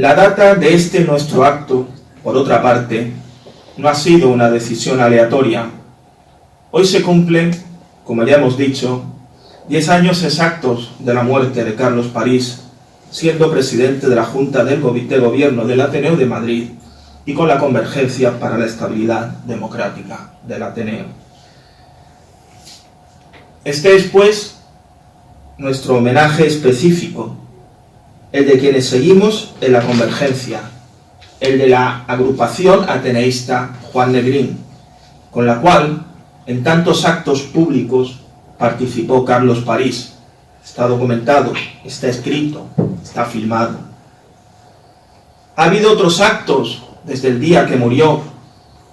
La data de este nuestro acto, por otra parte, no ha sido una decisión aleatoria. Hoy se cumplen, como ya hemos dicho, 10 años exactos de la muerte de Carlos París, siendo presidente de la Junta de Gobierno del Ateneo de Madrid y con la Convergencia para la Estabilidad Democrática del Ateneo. Este es, pues, nuestro homenaje específico, el de quienes seguimos en la Convergencia, el de la agrupación ateneísta Juan Negrín, con la cual en tantos actos públicos participó Carlos París. Está documentado, está escrito, está filmado. Ha habido otros actos desde el día que murió,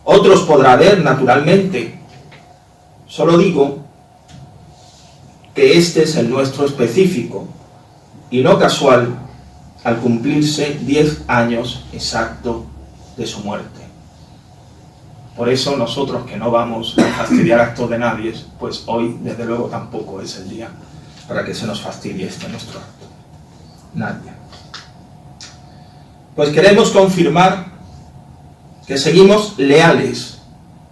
otros podrá haber, naturalmente. Solo digo que este es el nuestro específico, y no casual, al cumplirse 10 años exacto de su muerte. Por eso nosotros, que no vamos a fastidiar actos de nadie, pues hoy desde luego tampoco es el día para que se nos fastidie este nuestro acto. Nadie. Pues queremos confirmar que seguimos leales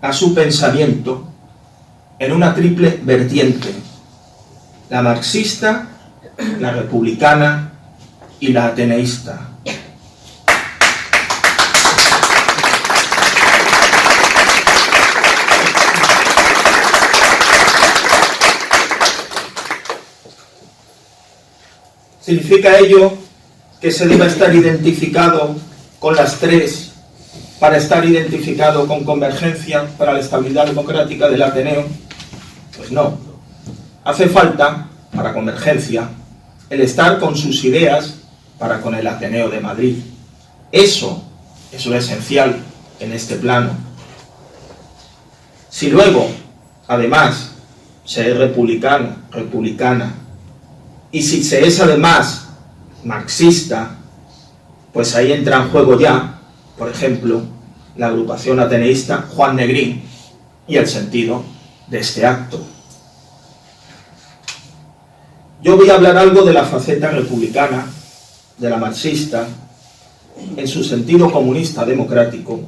a su pensamiento en una triple vertiente: la marxista, la republicana y la ateneísta. ¿Significa ello que se deba estar identificado con las tres para estar identificado con Convergencia para la Estabilidad Democrática del Ateneo? Pues no. Hace falta, para Convergencia, el estar con sus ideas para con el Ateneo de Madrid. Eso es lo esencial en este plano. Si luego, además, se es republicano, republicana, y si se es además marxista, pues ahí entra en juego ya, por ejemplo, la agrupación ateneísta Juan Negrín y el sentido de este acto. Yo voy a hablar algo de la faceta republicana, de la marxista, en su sentido comunista democrático,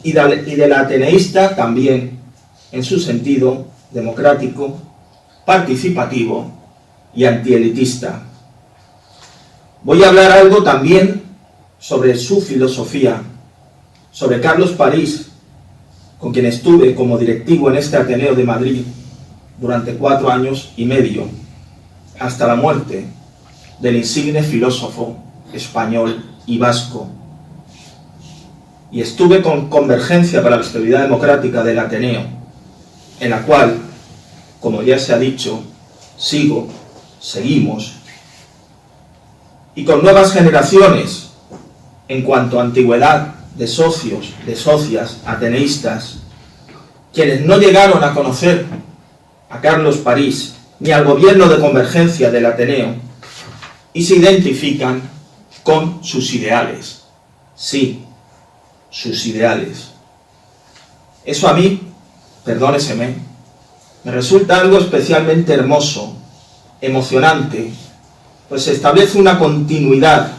y de la ateneísta también, en su sentido democrático, participativo y antielitista. Voy a hablar algo también sobre su filosofía, sobre Carlos París, con quien estuve como directivo en este Ateneo de Madrid durante 4 años y medio, hasta la muerte del insigne filósofo español y vasco. Y estuve con Convergencia para la Estabilidad Democrática del Ateneo, en la cual, como ya se ha dicho, seguimos, y con nuevas generaciones en cuanto a antigüedad de socios, de socias ateneístas, quienes no llegaron a conocer a Carlos París ni al gobierno de Convergencia del Ateneo y se identifican con sus ideales. Sí, sus ideales. Eso a mí, perdóneseme, me resulta algo especialmente hermoso, emocionante, pues se establece una continuidad.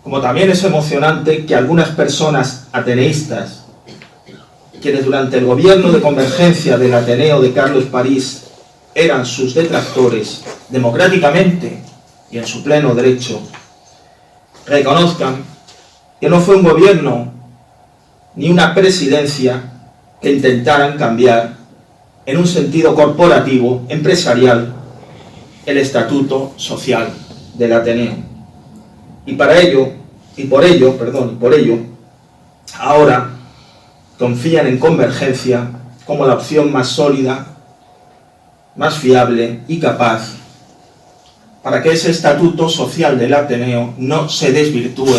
Como también es emocionante que algunas personas ateneístas, quienes durante el gobierno de Convergencia del Ateneo de Carlos París eran sus detractores democráticamente y en su pleno derecho, reconozcan que no fue un gobierno ni una presidencia que intentaran cambiar en un sentido corporativo, empresarial, el estatuto social del Ateneo. Y por ello, ahora confían en Convergencia como la opción más sólida, más fiable y capaz para que ese estatuto social del Ateneo no se desvirtúe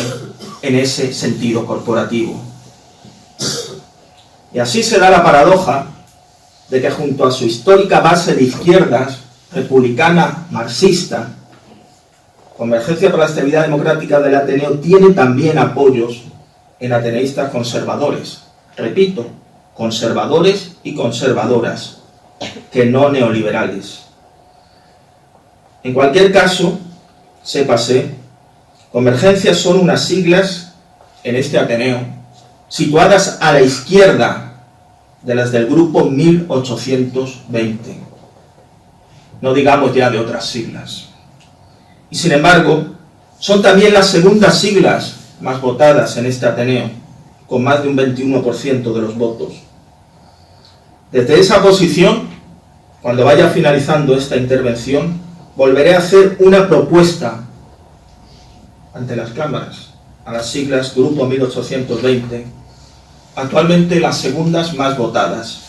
en ese sentido corporativo. Y así se da la paradoja de que junto a su histórica base de izquierdas, republicana, marxista, Convergencia para la Estabilidad Democrática del Ateneo tiene también apoyos en ateneístas conservadores. Repito, conservadores y conservadoras, que no neoliberales. En cualquier caso, sépase Convergencia son unas siglas en este Ateneo, situadas a la izquierda de las del grupo 1820. No digamos ya de otras siglas. Y sin embargo, son también las segundas siglas más votadas en este Ateneo, con más de un 21% de los votos. Desde esa posición, cuando vaya finalizando esta intervención, volveré a hacer una propuesta ante las cámaras, a las siglas Grupo 1820, actualmente las segundas más votadas.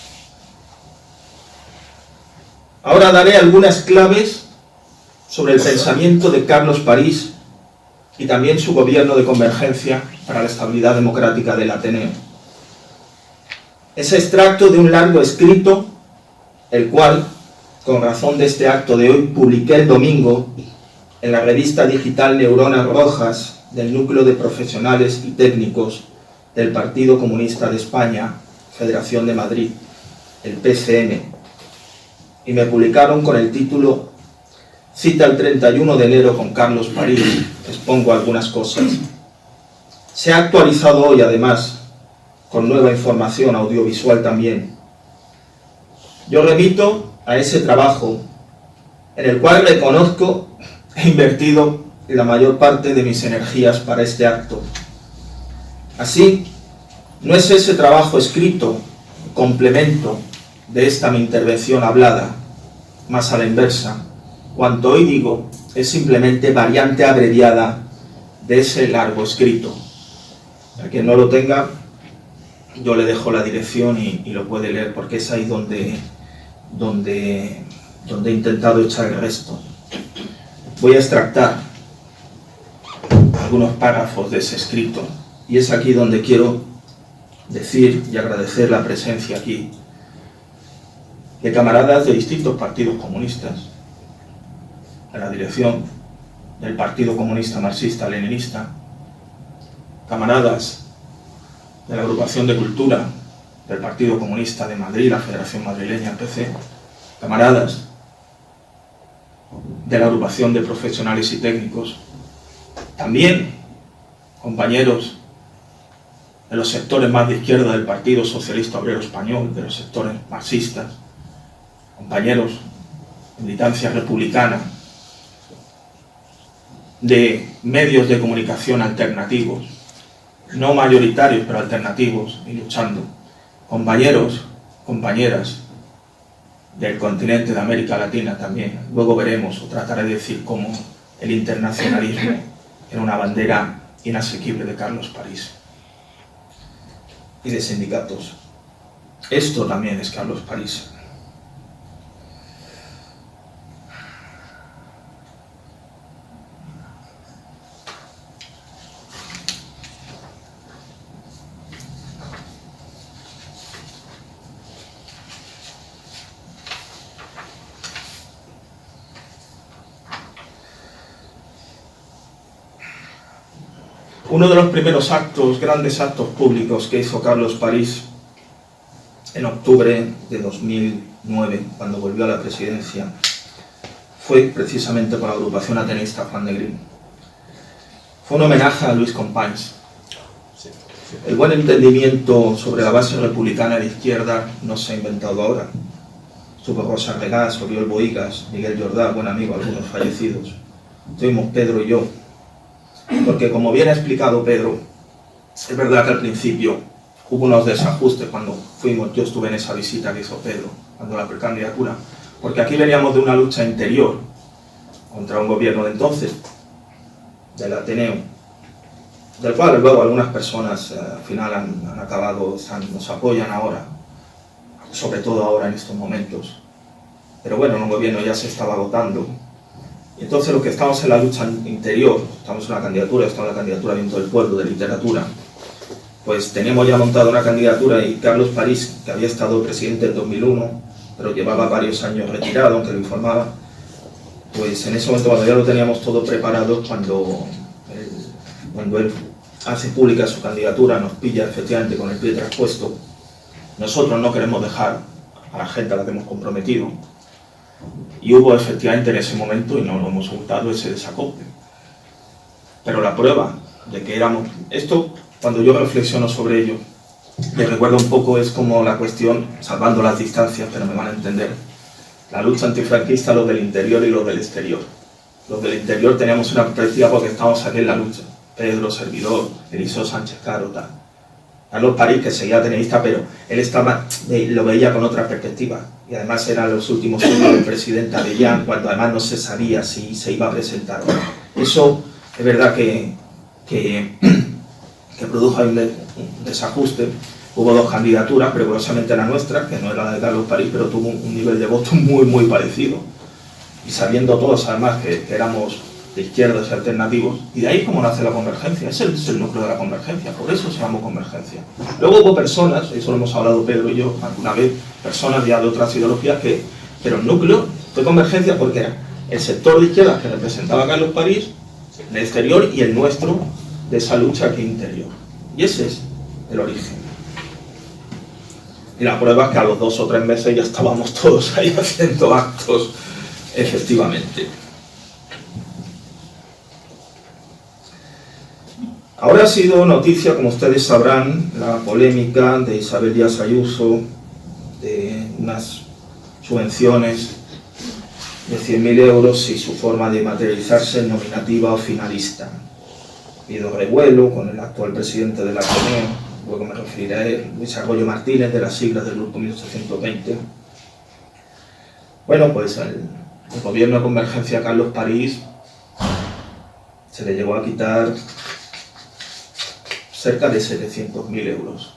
Ahora daré algunas claves sobre el pensamiento de Carlos París y también su gobierno de convergencia para la estabilidad democrática del Ateneo. Es extracto de un largo escrito, el cual, con razón de este acto de hoy, publiqué el domingo en la revista digital Neuronas Rojas del Núcleo de Profesionales y Técnicos del Partido Comunista de España, Federación de Madrid, el PCM, y me publicaron con el título Cita el 31 de enero con Carlos París. Expongo algunas cosas. Se ha actualizado hoy, además, con nueva información audiovisual también. Yo remito a ese trabajo en el cual reconozco he invertido la mayor parte de mis energías para este acto. Así, no es ese trabajo escrito complemento de esta mi intervención hablada, más a la inversa. Cuanto hoy digo es simplemente variante abreviada de ese largo escrito. A quien no lo tenga, yo le dejo la dirección y lo puede leer, porque es ahí donde he intentado echar el resto. Voy a extractar algunos párrafos de ese escrito, y es aquí donde quiero decir y agradecer la presencia aquí de camaradas de distintos partidos comunistas, de la dirección del Partido Comunista Marxista-Leninista, camaradas de la Agrupación de Cultura del Partido Comunista de Madrid, la Federación Madrileña, PC, camaradas de la Agrupación de Profesionales y Técnicos, también compañeros de los sectores más de izquierda del Partido Socialista Obrero Español, de los sectores marxistas, compañeros de militancia republicana, de medios de comunicación alternativos, no mayoritarios pero alternativos y luchando, compañeros, compañeras del continente de América Latina también. Luego veremos o trataré de decir cómo el internacionalismo era una bandera inasequible de Carlos París y de sindicatos. Esto también es Carlos París. Uno de los primeros actos, grandes actos públicos que hizo Carlos París en octubre de 2009, cuando volvió a la presidencia, fue precisamente con la agrupación ateneísta Juan Negrín. Fue un homenaje a Luis Companys. El buen entendimiento sobre la base republicana de izquierda no se ha inventado ahora. Estuvo Rosa Regás, Oriol Bohigas, Miguel Jordá, buen amigo, algunos fallecidos. Estuvimos Pedro y yo. Porque, como bien ha explicado Pedro, es verdad que al principio hubo unos desajustes cuando fuimos, yo estuve en esa visita que hizo Pedro, cuando la precandidatura, porque aquí veníamos de una lucha interior contra un gobierno de entonces, del Ateneo, del cual luego algunas personas al final han acabado, nos apoyan ahora, sobre todo ahora en estos momentos. Pero bueno, en un gobierno ya se estaba agotando. Y entonces los que estamos en la lucha interior, estamos en la candidatura Viento del Pueblo de literatura, pues teníamos ya montado una candidatura, y Carlos París, que había estado presidente en 2001, pero llevaba varios años retirado, aunque lo informaba, pues en ese momento, cuando ya lo teníamos todo preparado, cuando él hace pública su candidatura, nos pilla efectivamente con el pie traspuesto. Nosotros no queremos dejar a la gente a la que hemos comprometido, y hubo efectivamente en ese momento, y no lo hemos ocultado, ese desacople. Pero la prueba de que éramos... Esto, cuando yo reflexiono sobre ello, me recuerda un poco, es como la cuestión, salvando las distancias, pero me van a entender, la lucha antifranquista, los del interior y los del exterior. Los del interior teníamos una perspectiva porque estábamos aquí en la lucha. Pedro, servidor, Eliseo Sánchez Caro, tal. Carlos París, que seguía teneísta, pero él estaba, lo veía con otra perspectiva. Y además eran los últimos años del presidente Avellán, cuando además no se sabía si se iba a presentar o no. Eso es verdad que produjo un desajuste. Hubo dos candidaturas, pero curiosamente la nuestra, que no era la de Carlos París, pero tuvo un nivel de voto muy parecido. Y sabiendo todos además que éramos de izquierdas y alternativos, y de ahí es como nace la convergencia, es el núcleo de la convergencia, por eso se llamó convergencia. Luego hubo personas, eso lo hemos hablado Pedro y yo alguna vez, personas ya de otras ideologías, pero el núcleo fue convergencia porque era el sector de izquierdas que representaba a Carlos París, el exterior, y el nuestro, de esa lucha aquí interior. Y ese es el origen. Y la prueba es que a los 2 o 3 meses ya estábamos todos ahí haciendo actos, efectivamente. Ahora ha sido noticia, como ustedes sabrán, la polémica de Isabel Díaz Ayuso, de unas subvenciones de 100.000 euros y su forma de materializarse en nominativa o finalista. Ha habido revuelo con el actual presidente de la Ateneo, luego me referiré a él, Luis Arroyo Martínez, de las siglas del Grupo 1820. Bueno, pues el gobierno de Convergencia a Carlos París se le llegó a quitar cerca de 700.000 euros,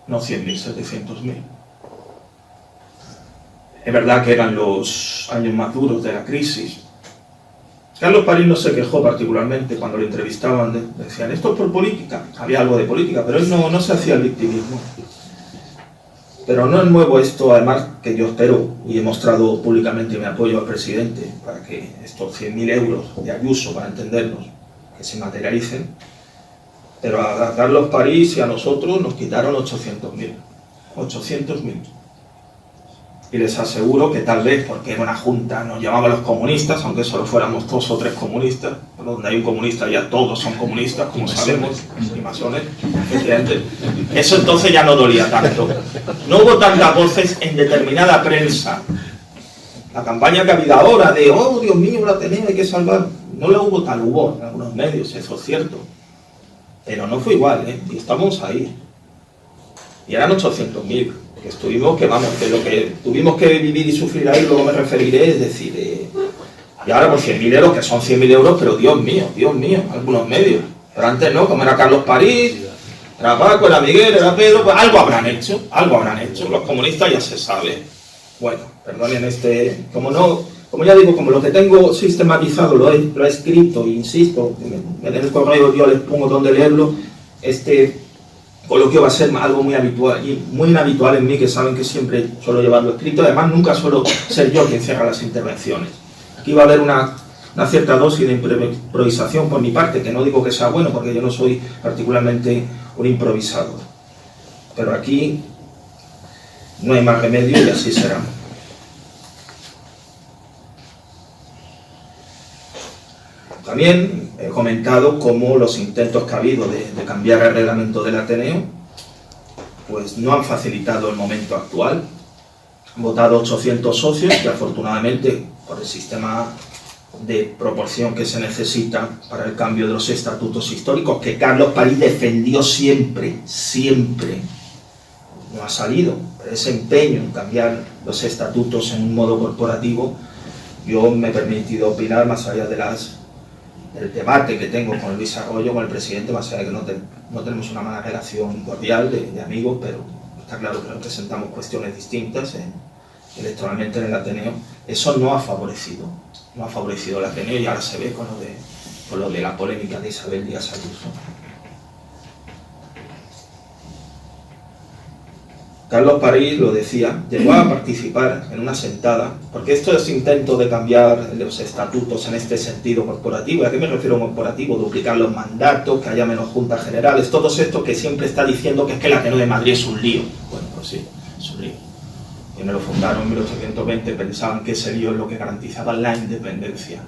no 100.000, 700.000. Es verdad que eran los años más duros de la crisis. Carlos París no se quejó particularmente cuando lo entrevistaban, decían, esto es por política, había algo de política, pero él no se hacía el victimismo. Pero no es nuevo esto, además que yo espero y he mostrado públicamente mi apoyo al presidente para que estos 100.000 euros de Ayuso, para entendernos, que se materialicen. Pero a Carlos París y a nosotros nos quitaron 800.000. 800.000. Y les aseguro que tal vez, porque era una junta, nos llamaban los comunistas, aunque solo fuéramos 2 o 3 comunistas, donde hay un comunista ya todos son comunistas, como sabemos, y masones, efectivamente. Eso entonces ya no dolía tanto. No hubo tantas voces en determinada prensa. La campaña que ha habido ahora de, oh Dios mío, la Ateneo, hay que salvar, no la hubo tal, hubo en algunos medios, eso es cierto. Pero no fue igual, y estamos ahí. Y eran 800.000, que estuvimos, que vamos, que lo que tuvimos que vivir y sufrir ahí, luego me referiré, es decir, y ahora por 100.000 euros, que son 100.000 euros, pero Dios mío, algunos medios. Pero antes no, como era Carlos París, era Paco, era Miguel, era Pedro, pues algo habrán hecho, los comunistas ya se sabe. Bueno, perdonen como ya digo, como lo que tengo sistematizado lo he escrito, insisto, en el correo yo les pongo donde leerlo, este coloquio va a ser algo muy habitual y muy inhabitual en mí, que saben que siempre suelo llevarlo escrito, además nunca suelo ser yo quien cierra las intervenciones. Aquí va a haber una cierta dosis de improvisación por mi parte, que no digo que sea bueno, porque yo no soy particularmente un improvisador. Pero aquí no hay más remedio y así será. También he comentado cómo los intentos que ha habido de cambiar el reglamento del Ateneo pues no han facilitado el momento actual. Han votado 800 socios que afortunadamente, por el sistema de proporción que se necesita para el cambio de los estatutos históricos, que Carlos París defendió siempre, no ha salido, pero ese empeño en cambiar los estatutos en un modo corporativo, yo me he permitido opinar más allá del debate que tengo con Luis Arroyo, con el presidente, más allá de que no tenemos una mala relación cordial de amigos, pero está claro que representamos cuestiones distintas electoralmente en el Ateneo. Eso no ha favorecido el Ateneo, y ahora se ve con lo de la polémica de Isabel Díaz Ayuso. Carlos París, lo decía, llegó a participar en una sentada, porque esto es intento de cambiar los estatutos en este sentido corporativo. ¿A qué me refiero a corporativo? Duplicar los mandatos, que haya menos juntas generales, todo esto que siempre está diciendo que es que el Ateneo de Madrid es un lío. Bueno, pues sí, es un lío. Quienes lo fundaron en 1820 pensaban que ese lío es lo que garantizaba la independencia.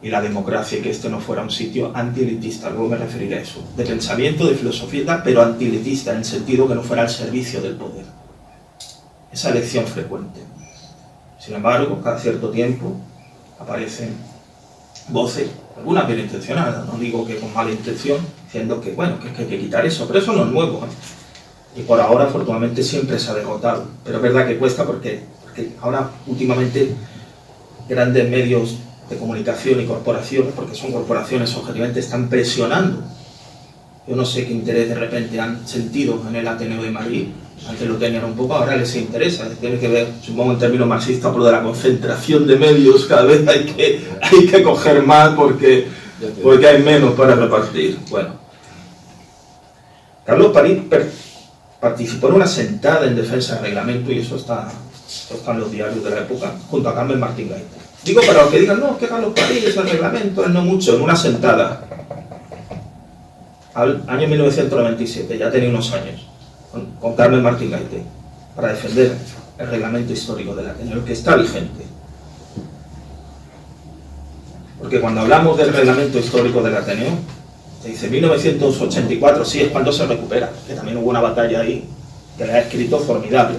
y la democracia, y que este no fuera un sitio antielitista. Luego me referiré a eso, de pensamiento, de filosofía, pero antielitista, en el sentido que no fuera al servicio del poder. Esa elección frecuente. Sin embargo, cada cierto tiempo aparecen voces, algunas bien intencionadas, no digo que con mala intención, diciendo que bueno, que hay que quitar eso, pero eso no es nuevo, ¿eh? Y por ahora, afortunadamente, siempre se ha derrotado. Pero es verdad que cuesta porque ahora, últimamente, grandes medios de comunicación y corporaciones, porque son corporaciones objetivamente, están presionando. Yo no sé qué interés de repente han sentido en el Ateneo de Madrid. Antes lo tenían un poco, ahora les interesa. Tiene que ver, supongo en términos marxistas, por lo de la concentración de medios. Cada vez hay que coger más porque hay menos para repartir. Bueno, Carlos París participó en una sentada en defensa del reglamento, y eso está en los diarios de la época, junto a Carmen Martín Gaite. Digo para los que digan, no, que Carlos París es el reglamento, no mucho, en una sentada, al año 1997, ya tenía unos años, con Carmen Martín Gaite, para defender el reglamento histórico del Ateneo, que está vigente. Porque cuando hablamos del reglamento histórico del Ateneo, se dice 1984, sí, es cuando se recupera, que también hubo una batalla ahí, que la ha escrito formidable,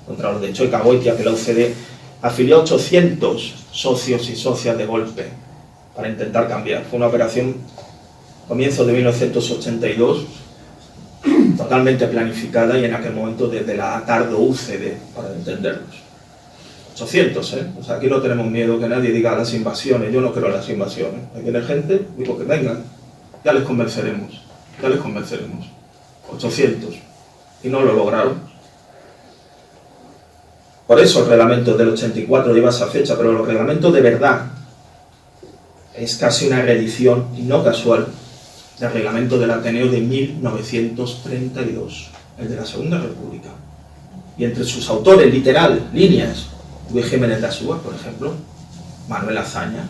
contra los de Choica Goitia, que la UCD afilió a 800 socios y socias de golpe para intentar cambiar. Fue una operación, comienzo de 1982, totalmente planificada, y en aquel momento desde la tardo UCD, para entenderlos. 800, ¿eh? O sea, aquí no tenemos miedo que nadie diga las invasiones, yo no creo en las invasiones. Aquí viene gente, digo que vengan, ya les convenceremos. 800. Y no lo lograron. Por eso el reglamento del 84 lleva esa fecha, pero el reglamento de verdad es casi una reedición, y no casual, del reglamento del Ateneo de 1932, el de la Segunda República. Y entre sus autores, literal, líneas, Luis Jiménez de Asúa, por ejemplo, Manuel Azaña,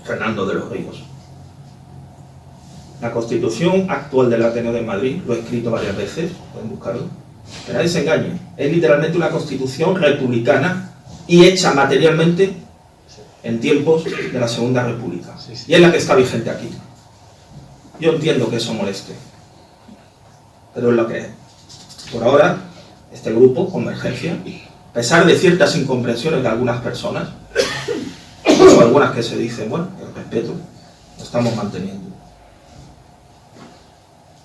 Fernando de los Ríos. La Constitución actual del Ateneo de Madrid, lo he escrito varias veces, pueden buscarlo, que nadie se engañe, es literalmente una Constitución republicana y hecha materialmente en tiempos de la Segunda República. Y es la que está vigente aquí. Yo entiendo que eso moleste, pero es lo que es. Por ahora, este grupo, Convergencia, a pesar de ciertas incomprensiones de algunas personas, incluso algunas que se dicen, bueno, el respeto, lo estamos manteniendo.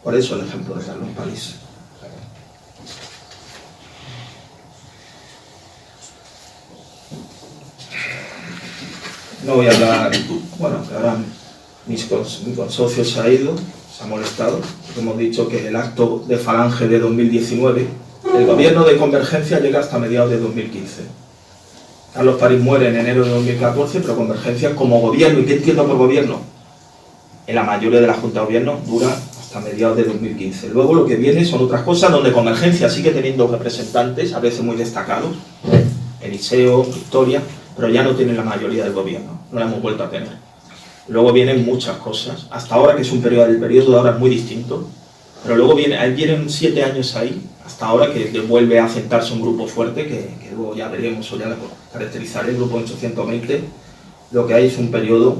Por eso el ejemplo de Carlos París. No voy a hablar, bueno, que ahora mi consocio se ha ido, se ha molestado, porque hemos dicho que el acto de Falange de 2019, el gobierno de Convergencia llega hasta mediados de 2015. Carlos París muere en enero de 2014, pero Convergencia como gobierno, ¿y qué entiendo por gobierno? En la mayoría de la Junta de Gobierno dura hasta mediados de 2015. Luego lo que viene son otras cosas donde Convergencia sigue teniendo representantes, a veces muy destacados, Eliseo, Victoria, pero ya no tienen la mayoría del gobierno, no la hemos vuelto a tener. Luego vienen muchas cosas, hasta ahora, que es un periodo, el periodo de ahora es muy distinto, pero luego vienen 7 años ahí, hasta ahora, que vuelve a asentarse un grupo fuerte, que luego ya veremos, o ya lo caracterizaré, el grupo 820. Lo que hay es un periodo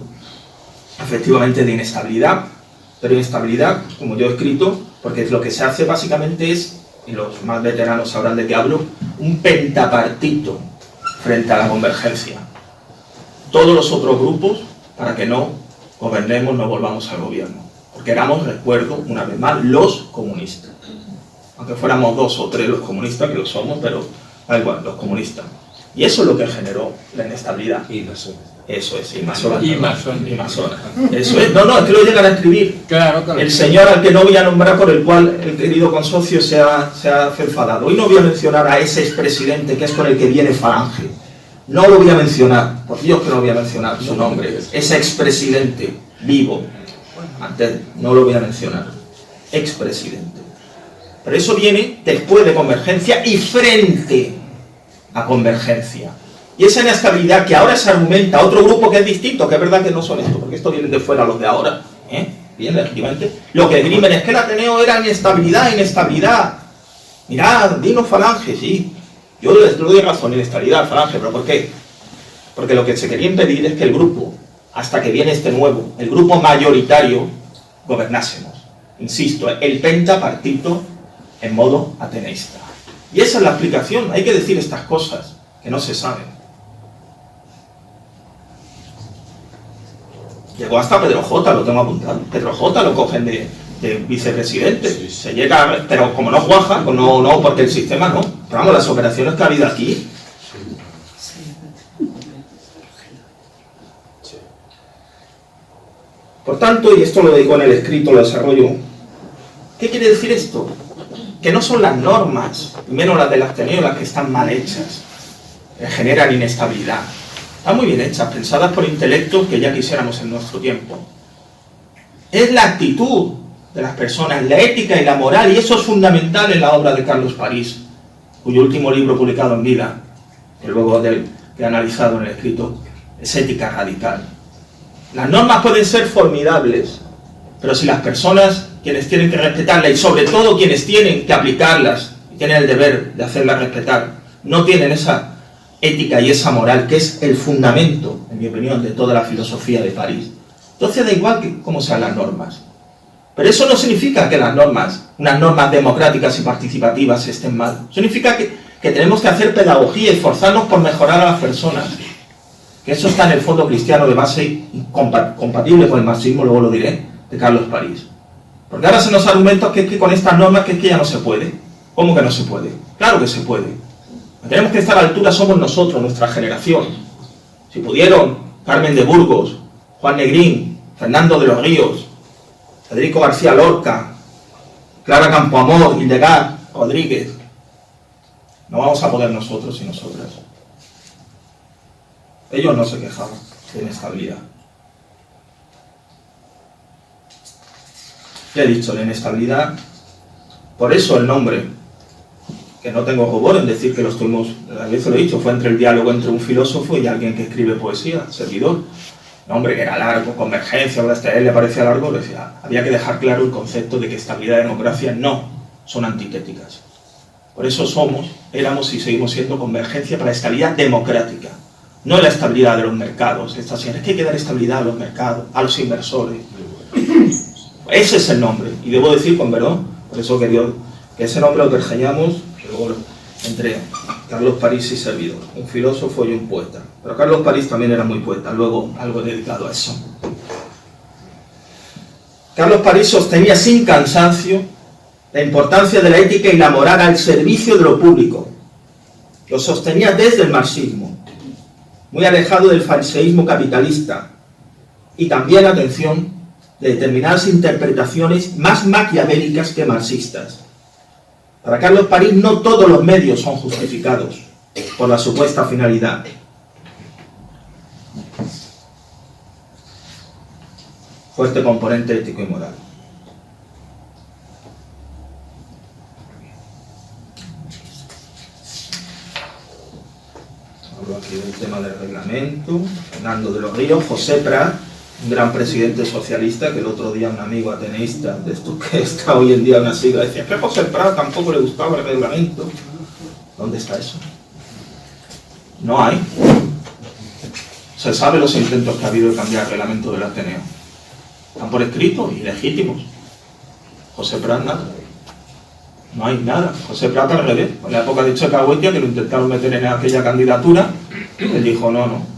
efectivamente de inestabilidad, pero inestabilidad, como yo he escrito, porque lo que se hace básicamente es, y los más veteranos sabrán de qué hablo, un pentapartito frente a la Convergencia. Todos los otros grupos, para que no gobernemos, no volvamos al gobierno. Porque éramos, recuerdo, una vez más, los comunistas. Aunque fuéramos 2 o 3 los comunistas, que lo somos, pero da igual, los comunistas. Y eso es lo que generó la inestabilidad. Y masones. Eso es, y masones. Y masones. Y masones. Eso es, no, es que lo llegan a escribir. Claro, claro. El señor al que no voy a nombrar, por el cual el querido consocio se ha enfadado. Hoy no voy a mencionar a ese expresidente que es con el que viene Falange. No lo voy a mencionar, por Dios que no voy a mencionar su nombre. Ese expresidente vivo, antes no lo voy a mencionar. Expresidente. Pero eso viene después de Convergencia y frente a Convergencia. Y esa inestabilidad que ahora se argumenta a otro grupo que es distinto, que es verdad que no son estos, porque estos vienen de fuera los de ahora, bien legítimamente, lo que esgrimen es que el Ateneo era inestabilidad. Mirad, dinos Falange, sí. Yo les doy razón, inestabilidad, Falange, pero ¿por qué? Porque lo que se quería impedir es que el grupo, hasta que viene este nuevo, el grupo mayoritario, gobernásemos. Insisto, el pentapartito en modo ateneísta. Y esa es la explicación. Hay que decir estas cosas que no se saben. Llegó hasta Pedro J, lo tengo apuntado. Pedro J lo cogen de vicepresidente. Sí. Se llega, pero como no cuaja, pues no, porque el sistema no. Pero vamos, las operaciones que ha habido aquí. Por tanto, y esto lo digo en el escrito, lo desarrollo, ¿qué quiere decir esto? Que no son las normas, menos las del Ateneo, las que están mal hechas, que generan inestabilidad. Están muy bien hechas, pensadas por intelectos que ya quisiéramos en nuestro tiempo. Es la actitud de las personas, la ética y la moral, y eso es fundamental en la obra de Carlos París, cuyo último libro publicado en vida, que luego que he analizado en el escrito, es Ética Radical. Las normas pueden ser formidables, pero si las personas, quienes tienen que respetarlas, y sobre todo quienes tienen que aplicarlas, y tienen el deber de hacerlas respetar, no tienen esa ética y esa moral, que es el fundamento, en mi opinión, de toda la filosofía de París, entonces da igual que cómo sean las normas. Pero eso no significa que las normas, unas normas democráticas y participativas, estén mal. Significa que tenemos que hacer pedagogía y esforzarnos por mejorar a las personas. Que eso está en el fondo cristiano de base compatible con el marxismo, luego lo diré, de Carlos París. Porque ahora se nos argumenta que es que con estas normas que es que ya no se puede. ¿Cómo que no se puede? Claro que se puede. Tenemos que estar a la altura, somos nosotros, nuestra generación. Si pudieron, Carmen de Burgos, Juan Negrín, Fernando de los Ríos, Federico García Lorca, Clara Campoamor, Hildegard Rodríguez, no vamos a poder nosotros y nosotras. Ellos no se quejaban de inestabilidad. Ya he dicho, la inestabilidad, por eso el nombre, que no tengo rubor en decir que lo estuvimos, a veces lo he dicho, fue entre el diálogo entre un filósofo y alguien que escribe poesía, servidor. Un hombre que era largo, convergencia, hasta a él le parecía largo, decía, había que dejar claro el concepto de que estabilidad y democracia no son antitéticas. Por eso éramos y seguimos siendo convergencia para la estabilidad democrática, no la estabilidad de los mercados. Es que hay que dar estabilidad a los mercados, a los inversores. Ese es el nombre, y debo decir con perdón, por eso que ese nombre lo pergeñamos entre Carlos París y servidor, un filósofo y un poeta. Pero Carlos París también era muy poeta, luego algo dedicado a eso. Carlos París sostenía sin cansancio la importancia de la ética y la moral al servicio de lo público. Lo sostenía desde el marxismo, muy alejado del fariseísmo capitalista, y también, atención, de determinadas interpretaciones más maquiavélicas que marxistas. Para Carlos París no todos los medios son justificados por la supuesta finalidad. Fuerte componente ético y moral. Hablo aquí del tema del reglamento. Fernando de los Ríos, José Prat, un gran presidente socialista, que el otro día un amigo ateneísta, de estos que está hoy en día en una sigla, decía que a José Prat tampoco le gustaba el reglamento. ¿Dónde está eso? No hay. Se sabe los intentos que ha habido de cambiar el reglamento del Ateneo. Están por escrito y legítimos. José Prat nada. No hay nada. José Prat al revés. En la época de Echagüetia, que lo intentaron meter en aquella candidatura, él dijo no.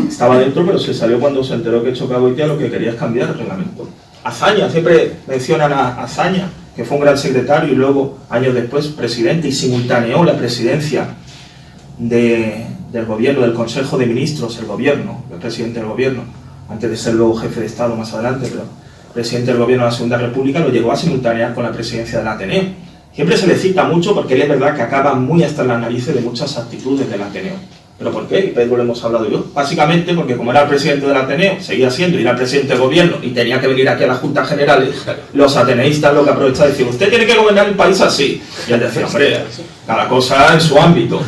Estaba dentro, pero se salió cuando se enteró que Echagüetia lo que quería es cambiar el reglamento. Azaña, siempre mencionan a Azaña, que fue un gran secretario y luego, años después, presidente, y simultaneó la presidencia del gobierno, del Consejo de Ministros, el presidente del gobierno, antes de ser luego jefe de Estado más adelante, pero presidente del gobierno de la Segunda República, lo llegó a simultanear con la presidencia del Ateneo. Siempre se le cita mucho porque él es verdad que acaba muy hasta las narices de muchas actitudes del Ateneo. ¿Pero por qué? Y Pedro lo hemos hablado yo. Básicamente porque como era el presidente del Ateneo, seguía siendo, y era el presidente del gobierno, y tenía que venir aquí a las juntas generales, los ateneístas lo que aprovechaban decían, usted tiene que gobernar el país así. Y él decía, hombre, cada cosa en su ámbito.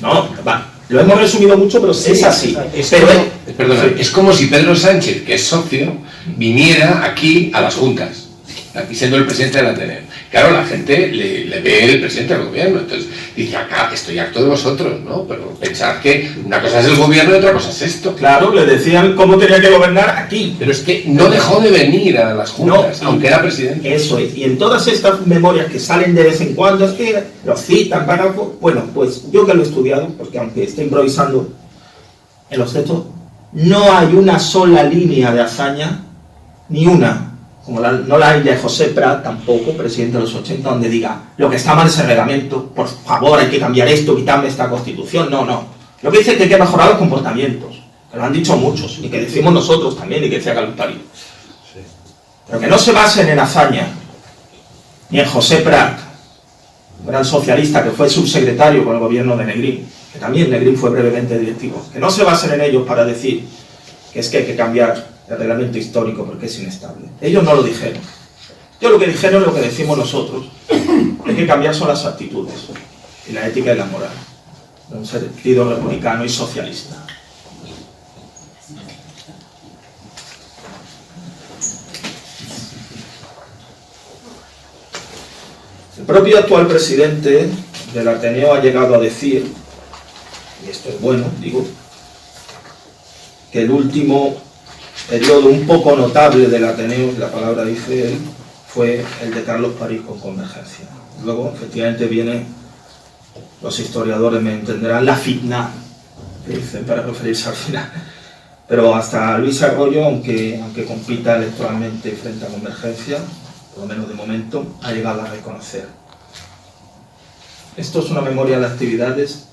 No, va. Lo hemos resumido mucho, pero sí, es así. Es como si Pedro Sánchez, que es socio, viniera aquí a las juntas, aquí siendo el presidente del Ateneo. Claro, la gente le ve el presidente del gobierno, entonces dice, acá estoy harto de vosotros, ¿no? Pero pensad que una cosa es el gobierno y otra cosa es esto. Claro, le decían cómo tenía que gobernar aquí. Pero es que no dejó de venir a las juntas, aunque era presidente. Eso es, y en todas estas memorias que salen de vez en cuando, es que los citan, bueno, pues yo que lo he estudiado, porque aunque esté improvisando en los textos, no hay una sola línea de hazaña, ni una, como no la hay de José Prat tampoco, presidente de los 80, donde diga, lo que está mal es el reglamento, por favor hay que cambiar esto, quitarme esta constitución, no. Lo que dice es que hay que mejorar los comportamientos, que lo han dicho muchos, y que decimos nosotros también, y que decía Carlos París. Pero que no se basen en hazaña, ni en José Prat, un gran socialista que fue subsecretario con el gobierno de Negrín, que también Negrín fue brevemente directivo, que no se basen en ellos para decir que es que hay que cambiar el reglamento histórico porque es inestable. Ellos no lo dijeron. Ellos lo que dijeron es lo que decimos nosotros. Hay que cambiar son las actitudes y la ética y la moral, en un sentido republicano y socialista. El propio actual presidente del Ateneo ha llegado a decir, y esto es bueno, digo, que el último periodo un poco notable del Ateneo, la palabra dice él, fue el de Carlos París con Convergencia. Luego, efectivamente, viene, los historiadores me entenderán, la fitna, que dicen para referirse al final. Pero hasta Luis Arroyo, aunque compita electoralmente frente a Convergencia, por lo menos de momento, ha llegado a reconocer. Esto es una memoria de actividades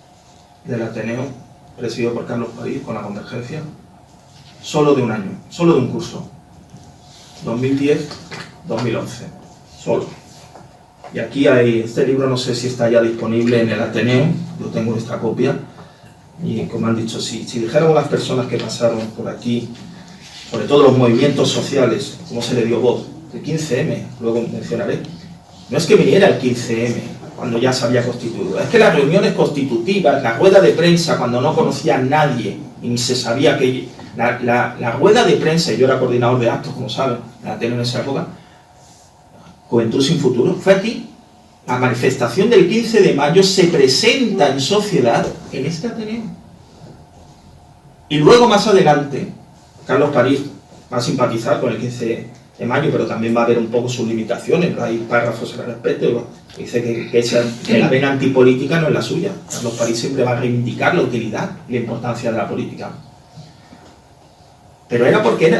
del Ateneo, presidido por Carlos París, con la Convergencia, solo de un año, solo de un curso, 2010-2011, solo. Y aquí hay, este libro no sé si está ya disponible en el Ateneo, yo tengo esta copia, y como han dicho, si dijéramos las personas que pasaron por aquí, sobre todo los movimientos sociales, cómo se le dio voz, el 15M, luego mencionaré, no es que viniera el 15M, cuando ya se había constituido, es que las reuniones constitutivas, la rueda de prensa, cuando no conocía a nadie, y ni se sabía que... La rueda de prensa, y yo era coordinador de actos, como saben, en Ateneo en esa época, Juventud Sin Futuro, fue aquí. La manifestación del 15 de mayo se presenta en sociedad en este Ateneo. Y luego, más adelante, Carlos París va a simpatizar con el 15 de mayo, pero también va a haber un poco sus limitaciones, ¿no? Hay párrafos al respecto, dice que la vena antipolítica no es la suya. Carlos París siempre va a reivindicar la utilidad y la importancia de la política. Pero era porque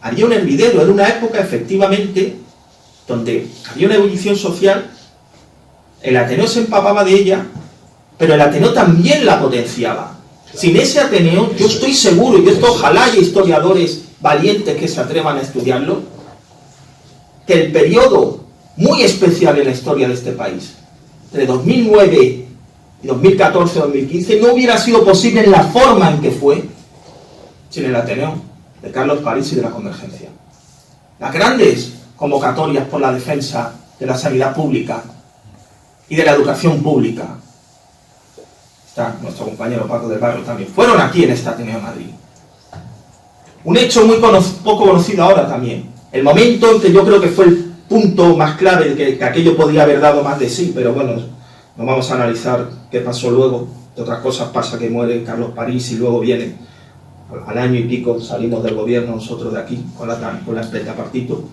había un hervidero, era una época efectivamente donde había una ebullición social, el Ateneo se empapaba de ella, pero el Ateneo también la potenciaba. Sin ese Ateneo, yo estoy seguro, y esto ojalá haya historiadores valientes que se atrevan a estudiarlo, que el periodo muy especial en la historia de este país, entre 2009 y 2014-2015, no hubiera sido posible en la forma en que fue, sin el Ateneo de Carlos París y de la Convergencia. Las grandes convocatorias por la defensa de la sanidad pública y de la educación pública, está nuestro compañero Paco del Barrio también, fueron aquí en este Ateneo de Madrid. Un hecho muy poco conocido ahora también, el momento en que yo creo que fue el punto más clave, que aquello podría haber dado más de sí, pero bueno, no vamos a analizar qué pasó luego. De otras cosas pasa que muere Carlos París y luego viene, al año y pico salimos del gobierno nosotros de aquí, con la Espetapartito.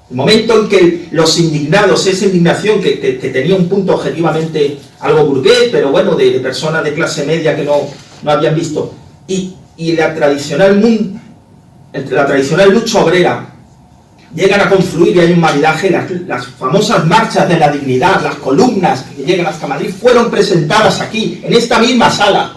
El momento en que los indignados, esa indignación que tenía un punto objetivamente algo burgués, pero bueno, de personas de clase media que no habían visto, y la tradicional lucha obrera, llegan a confluir y hay un maridaje. Las famosas marchas de la dignidad, las columnas que llegan hasta Madrid, fueron presentadas aquí, en esta misma sala,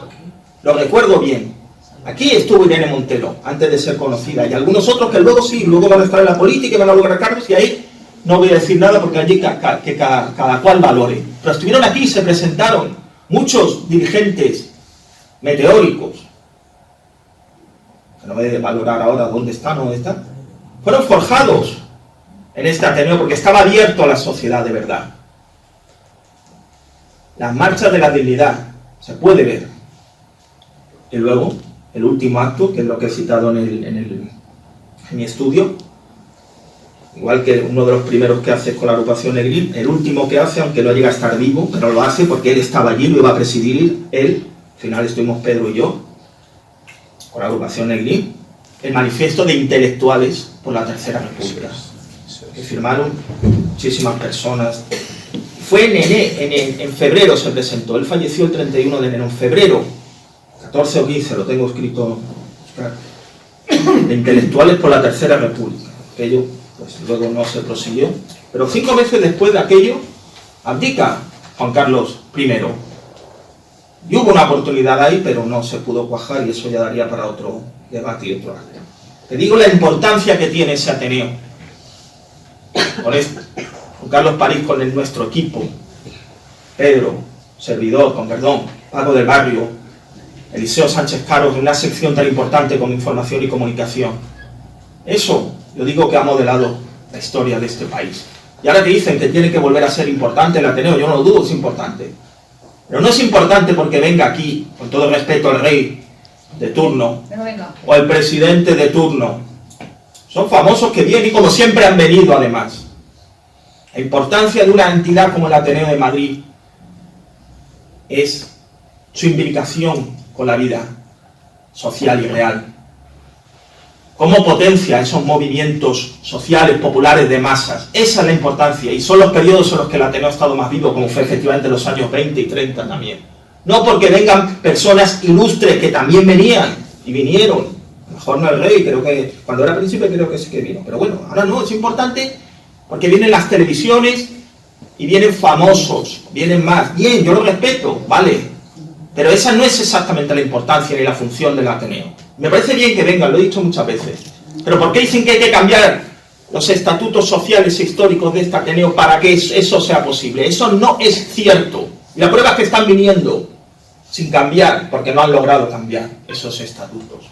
lo recuerdo bien. Aquí estuvo Irene Montero, antes de ser conocida, y algunos otros que luego sí, luego van a estar en la política y van a lograr cargos, y ahí no voy a decir nada porque allí cada cual valore. Pero estuvieron aquí y se presentaron muchos dirigentes meteóricos, que no voy a valorar ahora dónde están o dónde están, fueron forjados en este Ateneo porque estaba abierto a la sociedad de verdad. Las marchas de la dignidad, se puede ver. Y luego, el último acto, que es lo que he citado en mi estudio, igual que uno de los primeros que hace con la agrupación Negril, el último que hace, aunque no llega a estar vivo, pero lo hace porque él estaba allí, lo iba a presidir, él, al final estuvimos Pedro y yo, con la agrupación Negril, el manifiesto de intelectuales por la Tercera República, que firmaron muchísimas personas. Fue en febrero se presentó, él falleció el 31 de enero, en febrero, 14 o 15, lo tengo escrito, de intelectuales por la Tercera República. Aquello, pues luego no se prosiguió, pero 5 meses después de aquello, abdica Juan Carlos I. Y hubo una oportunidad ahí, pero no se pudo cuajar, y eso ya daría para otro debate y otro acto. Te digo la importancia que tiene ese Ateneo. Con esto, Juan Carlos París con nuestro equipo, Pedro, servidor, con perdón, Paco del Barrio, Eliseo Sánchez Caro, en una sección tan importante como Información y Comunicación. Eso, yo digo que ha modelado la historia de este país. Y ahora te dicen que tiene que volver a ser importante el Ateneo, yo no lo dudo, es importante. Pero no es importante porque venga aquí, con todo el respeto, al rey de turno, o el presidente de turno. Son famosos que vienen y como siempre han venido además. La importancia de una entidad como el Ateneo de Madrid es su implicación con la vida social y real. Cómo potencia esos movimientos sociales, populares de masas. Esa es la importancia, y son los periodos en los que el Ateneo ha estado más vivo, como fue efectivamente en los años 20 y 30 también. No porque vengan personas ilustres que también venían, y vinieron. A lo mejor no el rey, creo que cuando era príncipe creo que sí que vino, pero bueno, ahora no, es importante porque vienen las televisiones y vienen famosos, vienen más. Bien, yo lo respeto, vale, pero esa no es exactamente la importancia ni la función del Ateneo. Me parece bien que vengan, lo he dicho muchas veces, pero ¿por qué dicen que hay que cambiar los estatutos sociales e históricos de este Ateneo para que eso sea posible? Eso no es cierto. Y la prueba es que están viniendo sin cambiar, porque no han logrado cambiar esos estatutos.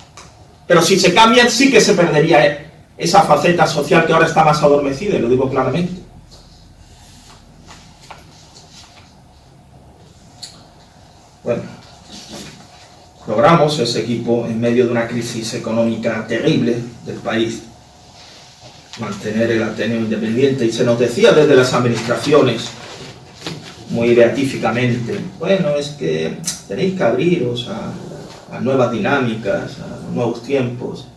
Pero si se cambian, sí que se perdería esa faceta social que ahora está más adormecida, y lo digo claramente. Bueno, logramos ese equipo en medio de una crisis económica terrible del país, mantener el Ateneo independiente, y se nos decía desde las administraciones, muy beatíficamente, bueno, es que tenéis que abriros a nuevas dinámicas, a nuevos tiempos,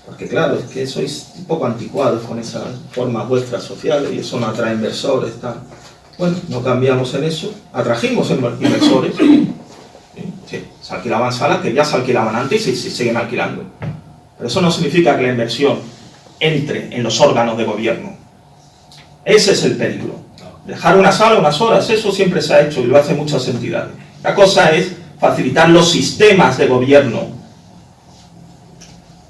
porque claro, es que sois un poco anticuados con esas formas vuestras sociales y eso no atrae inversores, tal. Bueno, no cambiamos en eso, atrajimos inversores, sí, se alquilaban salas que ya se alquilaban antes y se siguen alquilando, pero eso no significa que la inversión entre en los órganos de gobierno. Ese es el peligro. Dejar una sala unas horas, eso siempre se ha hecho y lo hacen muchas entidades. La cosa es facilitar los sistemas de gobierno,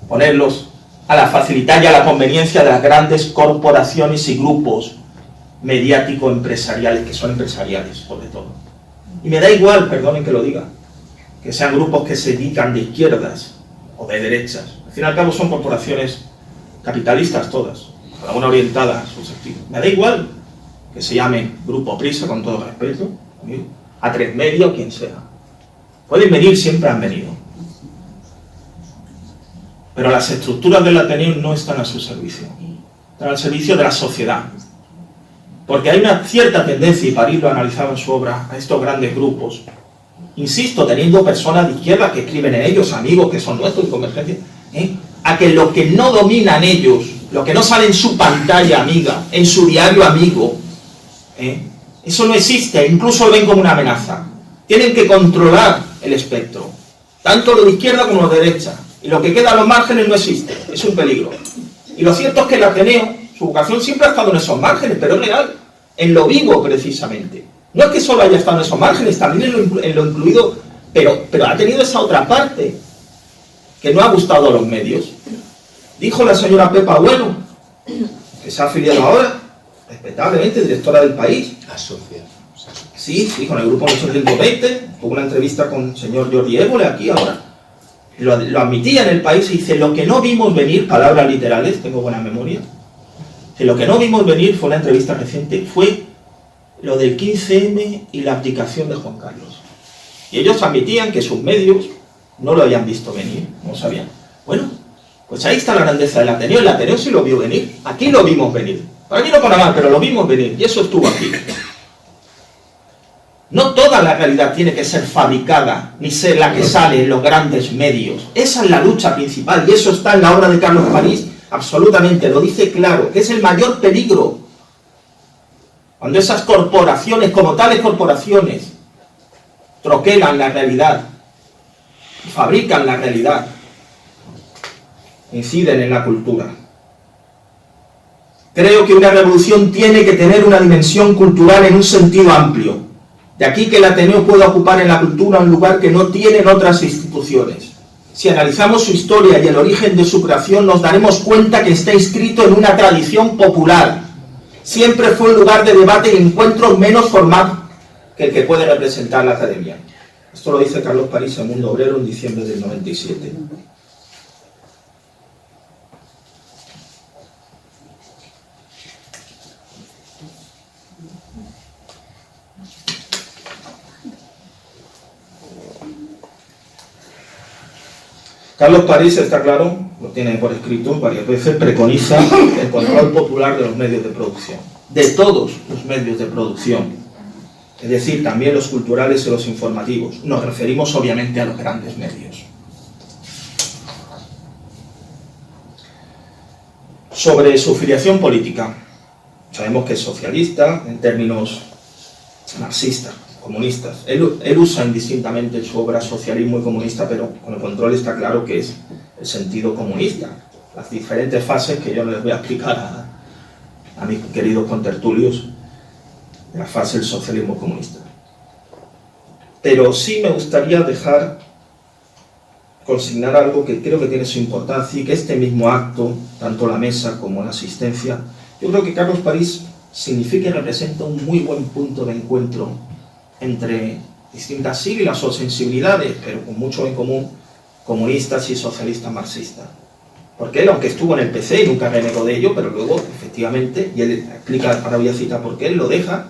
ponerlos a la facilidad y a la conveniencia de las grandes corporaciones y grupos mediático-empresariales, que son empresariales sobre todo. Y me da igual, perdonen que lo diga, que sean grupos que se dedican de izquierdas o de derechas. Al fin y al cabo son corporaciones capitalistas todas, cada una orientada a su sentido. Me da igual que se llamen Grupo Prisa, con todo respeto, a Tres Media o quien sea. Pueden venir, siempre han venido. Pero las estructuras del Ateneo no están a su servicio. Están al servicio de la sociedad. Porque hay una cierta tendencia, y París lo analizaba en su obra, a estos grandes grupos. Insisto, teniendo personas de izquierda que escriben en ellos, amigos que son nuestros de Convergencia, a que lo que no dominan ellos, lo que no sale en su pantalla amiga, en su diario amigo, eso no existe, incluso lo ven como una amenaza. Tienen que controlar el espectro, tanto lo de izquierda como lo de derecha, y lo que queda a los márgenes no existe, es un peligro. Y lo cierto es que el Ateneo, su vocación siempre ha estado en esos márgenes, pero es real, en lo vivo precisamente. No es que solo haya estado en esos márgenes, también en lo incluido, pero ha tenido esa otra parte que no ha gustado a los medios. Dijo la señora Pepa Bueno, que se ha afiliado ahora, respetablemente, directora del País. Sí, con el grupo 820, tuvo una entrevista con el señor Jordi Évole aquí ahora. Lo admitía en el País y dice, lo que no vimos venir, palabras literales, tengo buena memoria, que lo que no vimos venir, fue una entrevista reciente, fue lo del 15M y la abdicación de Juan Carlos. Y ellos admitían que sus medios no lo habían visto venir, no sabían. Bueno, Pues ahí está la grandeza del Ateneo. El Ateneo sí lo vio venir. Aquí lo vimos venir. Para mí no con mal, pero lo vimos venir. Y eso estuvo aquí. No toda la realidad tiene que ser fabricada, ni ser la que sale en los grandes medios. Esa es la lucha principal. Y eso está en la obra de Carlos París. Absolutamente. Lo dice claro. Que es el mayor peligro. Cuando esas corporaciones, como tales corporaciones, troquelan la realidad, fabrican la realidad, inciden en la cultura. Creo que una revolución tiene que tener una dimensión cultural en un sentido amplio. De aquí que el Ateneo pueda ocupar en la cultura un lugar que no tienen otras instituciones. Si analizamos su historia y el origen de su creación, nos daremos cuenta que está inscrito en una tradición popular. Siempre fue un lugar de debate y encuentro menos formal que el que puede representar la Academia. Esto lo dice Carlos París en Mundo Obrero en diciembre del 97. Carlos París, está claro, lo tiene por escrito varias veces, preconiza el control popular de los medios de producción, de todos los medios de producción, es decir, también los culturales y los informativos. Nos referimos obviamente a los grandes medios. Sobre su filiación política, sabemos que es socialista en términos marxistas, comunistas. Él usa indistintamente en su obra socialismo y comunista, pero con el control está claro que es el sentido comunista. Las diferentes fases que yo no les voy a explicar a mis queridos contertulios de la fase del socialismo comunista. Pero sí me gustaría consignar algo que creo que tiene su importancia y que este mismo acto, tanto la mesa como la asistencia, yo creo que Carlos París significa y representa un muy buen punto de encuentro entre distintas siglas o sensibilidades, pero con mucho en común, comunistas y socialistas marxistas. Porque él, aunque estuvo en el PC y nunca renegó de ello, pero luego, efectivamente, y él explica, ahora voy a citar por qué, él lo deja,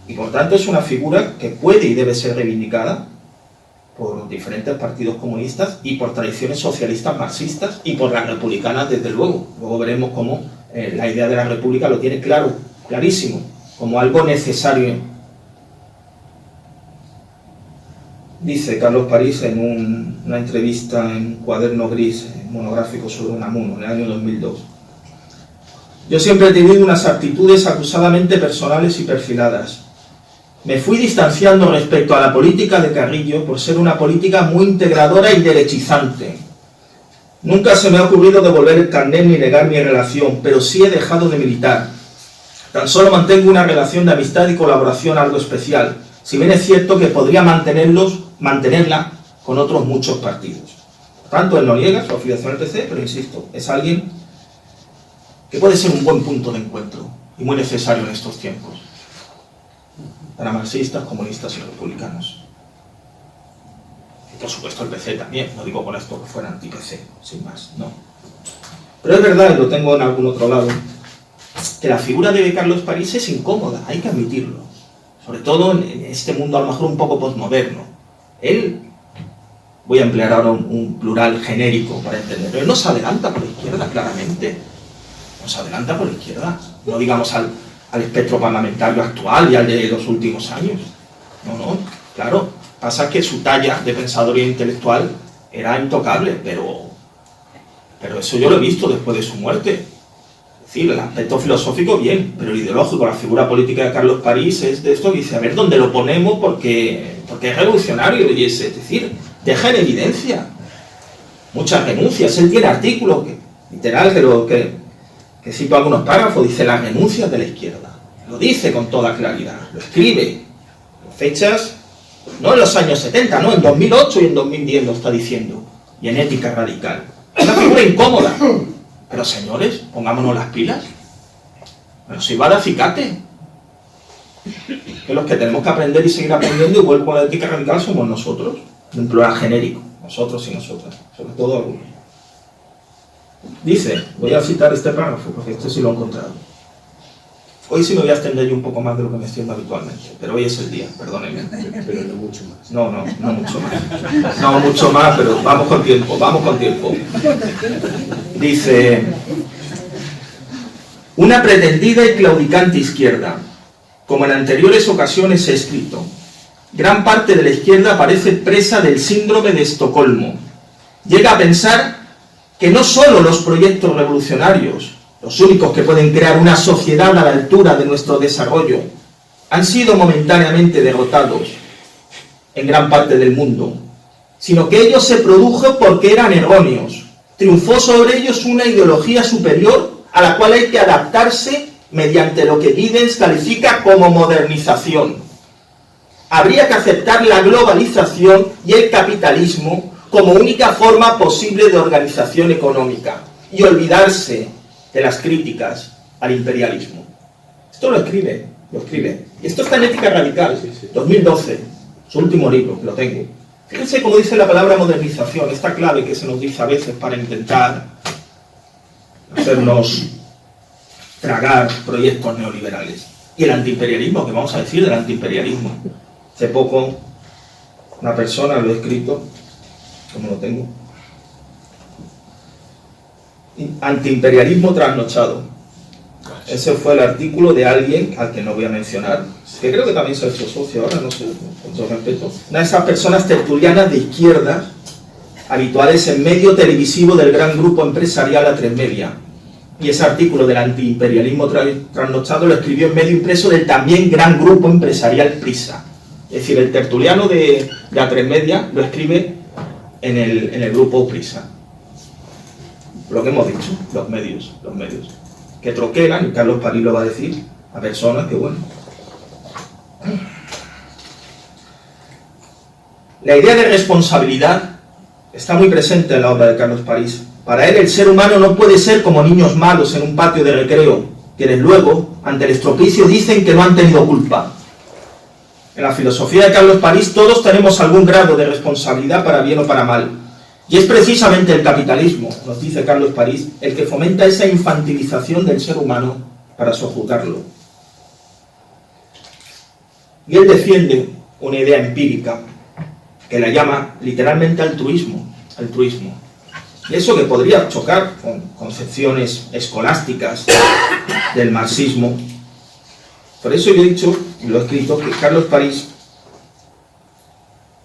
y por tanto es una figura que puede y debe ser reivindicada por diferentes partidos comunistas y por tradiciones socialistas marxistas y por las republicanas, desde luego. Luego veremos cómo la idea de la república lo tiene claro, clarísimo, como algo necesario. Dice Carlos París en una entrevista en Cuaderno Gris, monográfico sobre Unamuno, en el año 2002. Yo siempre he tenido unas actitudes acusadamente personales y perfiladas. Me fui distanciando respecto a la política de Carrillo por ser una política muy integradora y derechizante. Nunca se me ha ocurrido devolver el carnet ni negar mi relación, pero sí he dejado de militar. Tan solo mantengo una relación de amistad y colaboración algo especial, si bien es cierto que podría mantenerla con otros muchos partidos. Por tanto, él no niega su afiliación al PC, pero insisto, es alguien que puede ser un buen punto de encuentro y muy necesario en estos tiempos para marxistas, comunistas y republicanos. Y por supuesto el PC también, no digo con esto que fuera anti-PC, sin más, no. Pero es verdad, y lo tengo en algún otro lado, que la figura de Carlos París es incómoda, hay que admitirlo. Sobre todo en este mundo a lo mejor un poco posmoderno. Él, voy a emplear ahora un plural genérico para entenderlo, él no se adelanta por la izquierda, claramente. No se adelanta por la izquierda, no digamos al espectro parlamentario actual y al de los últimos años. No, claro, pasa que su talla de pensador e intelectual era intocable, pero eso yo lo he visto después de su muerte. Es decir, el aspecto filosófico bien, pero el ideológico, la figura política de Carlos París es de esto que dice, a ver dónde lo ponemos porque es revolucionario, y es decir, deja en evidencia muchas renuncias. Él tiene artículos literal que cito algunos párrafos, dice las renuncias de la izquierda. Lo dice con toda claridad, lo escribe. Fechas, no en los años 70, no, en 2008 y en 2010 lo está diciendo. Y en Ética Radical. Una figura incómoda. Pero señores, pongámonos las pilas. Pero si va de acicate. Que los que tenemos que aprender y seguir aprendiendo, y vuelvo a la Ética Radical, somos nosotros. En un plural genérico. Nosotros y nosotras. Sobre todo algunos. Dice, voy a citar este párrafo, porque este sí lo he encontrado. Hoy sí me voy a extender yo un poco más de lo que me extiendo habitualmente, pero hoy es el día, perdónenme. Pero no mucho más. No mucho más. No mucho más, pero vamos con tiempo. Dice: una pretendida y claudicante izquierda. Como en anteriores ocasiones he escrito, gran parte de la izquierda parece presa del síndrome de Estocolmo. Llega a pensar que no solo los proyectos revolucionarios, los únicos que pueden crear una sociedad a la altura de nuestro desarrollo, han sido momentáneamente derrotados en gran parte del mundo, sino que ellos se produjo porque eran erróneos. Triunfó sobre ellos una ideología superior a la cual hay que adaptarse mediante lo que Giddens califica como modernización. Habría que aceptar la globalización y el capitalismo como única forma posible de organización económica y olvidarse de las críticas al imperialismo. Esto lo escribe. Y esto está en Ética Radical, 2012, su último libro, que lo tengo. Fíjense cómo dice la palabra modernización, esta clave que se nos dice a veces para intentar hacernos tragar proyectos neoliberales. Y el antiimperialismo, ¿qué vamos a decir del antiimperialismo? Hace poco una persona lo he escrito, como lo tengo, antiimperialismo trasnochado. Ese fue el artículo de alguien al que no voy a mencionar, que creo que también se ha hecho socio ahora, no sé, con todo respeto. Una de esas personas tertulianas de izquierda habituales en medio televisivo del gran grupo empresarial A3 Media. Y ese artículo del antiimperialismo trasnochado lo escribió en medio impreso del también gran grupo empresarial Prisa. Es decir, el tertuliano de A3 Media lo escribe en el grupo Prisa. Lo que hemos dicho, los medios, que troquelan, y Carlos París lo va a decir, a personas que, bueno. La idea de responsabilidad está muy presente en la obra de Carlos París. Para él, el ser humano no puede ser como niños malos en un patio de recreo, quienes luego, ante el estropicio, dicen que no han tenido culpa. En la filosofía de Carlos París, todos tenemos algún grado de responsabilidad para bien o para mal. Y es precisamente el capitalismo, nos dice Carlos París, el que fomenta esa infantilización del ser humano para sojuzgarlo. Y él defiende una idea empírica que la llama literalmente altruismo. Y eso que podría chocar con concepciones escolásticas del marxismo. Por eso yo he dicho, y lo he escrito, que Carlos París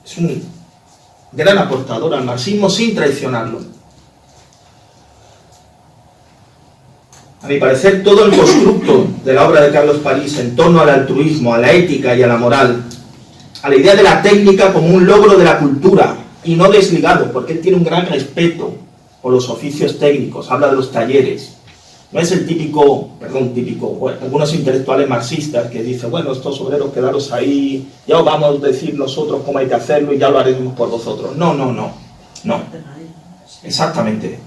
es un gran aportador al marxismo sin traicionarlo. A mi parecer, todo el constructo de la obra de Carlos París en torno al altruismo, a la ética y a la moral, a la idea de la técnica como un logro de la cultura y no desligado, porque él tiene un gran respeto por los oficios técnicos, habla de los talleres. No es el típico, bueno, algunos intelectuales marxistas que dicen, bueno, estos obreros quedaros ahí, ya os vamos a decir nosotros cómo hay que hacerlo y ya lo haremos por vosotros. No. Exactamente.